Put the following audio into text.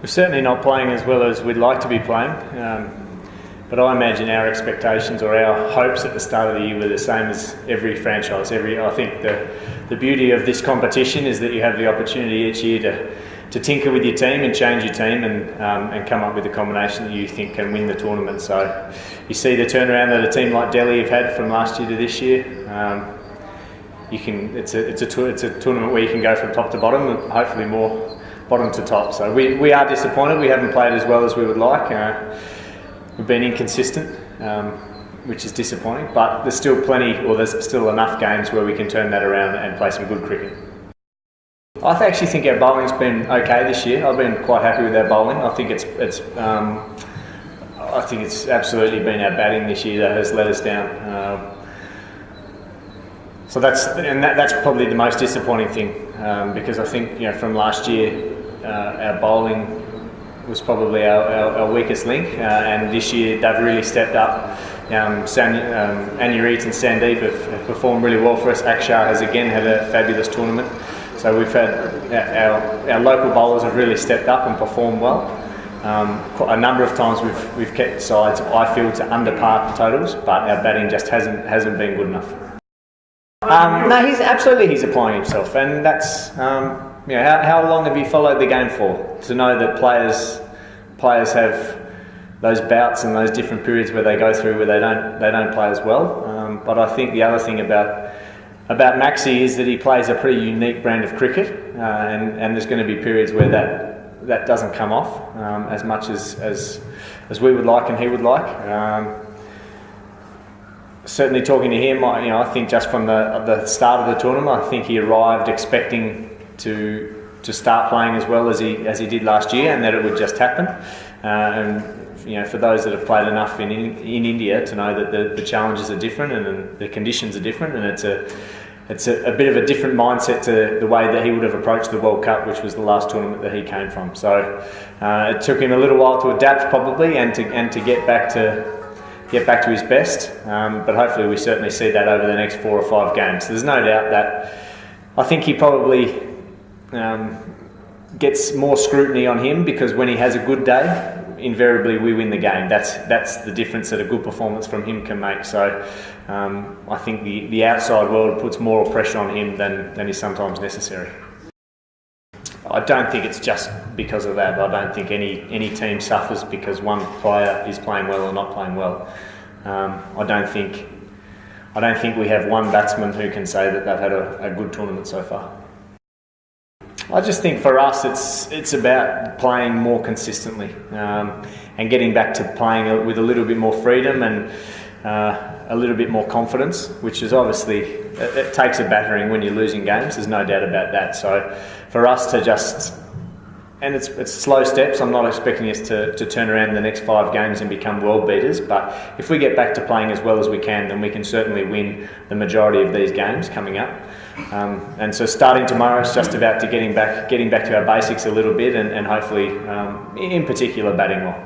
We're certainly not playing as well as we'd like to be playing, but I imagine our expectations or our hopes at the start of the year were the same as every franchise. I think the beauty of this competition is that you have the opportunity each year to tinker with your team and change your team and come up with a combination that you think can win the tournament. So you see the turnaround that a team like Delhi have had from last year to this year. It's a tournament where you can go from top to bottom, and hopefully more bottom to top. So we are disappointed. We haven't played as well as we would like. We've been inconsistent, which is disappointing. But there's still enough games where we can turn that around and play some good cricket. I actually think our bowling's been okay this year. I've been quite happy with our bowling. I think it's absolutely been our batting this year that has let us down. So that's probably the most disappointing thing, because I think from last year our bowling was probably our weakest link, and this year they've really stepped up. Anureet and Sandeep have performed really well for us. Akshar has again had a fabulous tournament. So we've had our local bowlers have really stepped up and performed well. A number of times we've kept sides, I feel, to under par totals, but our batting just hasn't been good enough. No, he's applying himself, and that's how long have you followed the game for? To know that players have those bouts and those different periods where they go through where they don't play as well. But I think the other thing about Maxi is that he plays a pretty unique brand of cricket, and there's going to be periods where that doesn't come off as much as we would like and he would like. Certainly talking to him, I think just from the start of the tournament, I think he arrived expecting to start playing as well as he did last year, and that it would just happen. And for those that have played enough in India to know that the challenges are different and the conditions are different, and it's a bit of a different mindset to the way that he would have approached the World Cup, which was the last tournament that he came from. So it took him a little while to adapt, probably, and to get back to his best. But hopefully we certainly see that over the next 4 or 5 games. There's no doubt that I think he probably gets more scrutiny on him, because when he has a good day, invariably we win the game. That's the difference that a good performance from him can make. So I think the outside world puts more pressure on him than is sometimes necessary. I don't think it's just because of that. I don't think any team suffers because one player is playing well or not playing well. I don't think we have one batsman who can say that they've had a good tournament so far. I just think for us it's about playing more consistently, and getting back to playing with a little bit more freedom and a little bit more confidence, which is obviously, it takes a battering when you're losing games, there's no doubt about that. So for us to just, and it's slow steps, I'm not expecting us to turn around in the next 5 games and become world beaters, but if we get back to playing as well as we can, then we can certainly win the majority of these games coming up. And so starting tomorrow, it's just about getting back to our basics a little bit, and hopefully, in particular, batting well.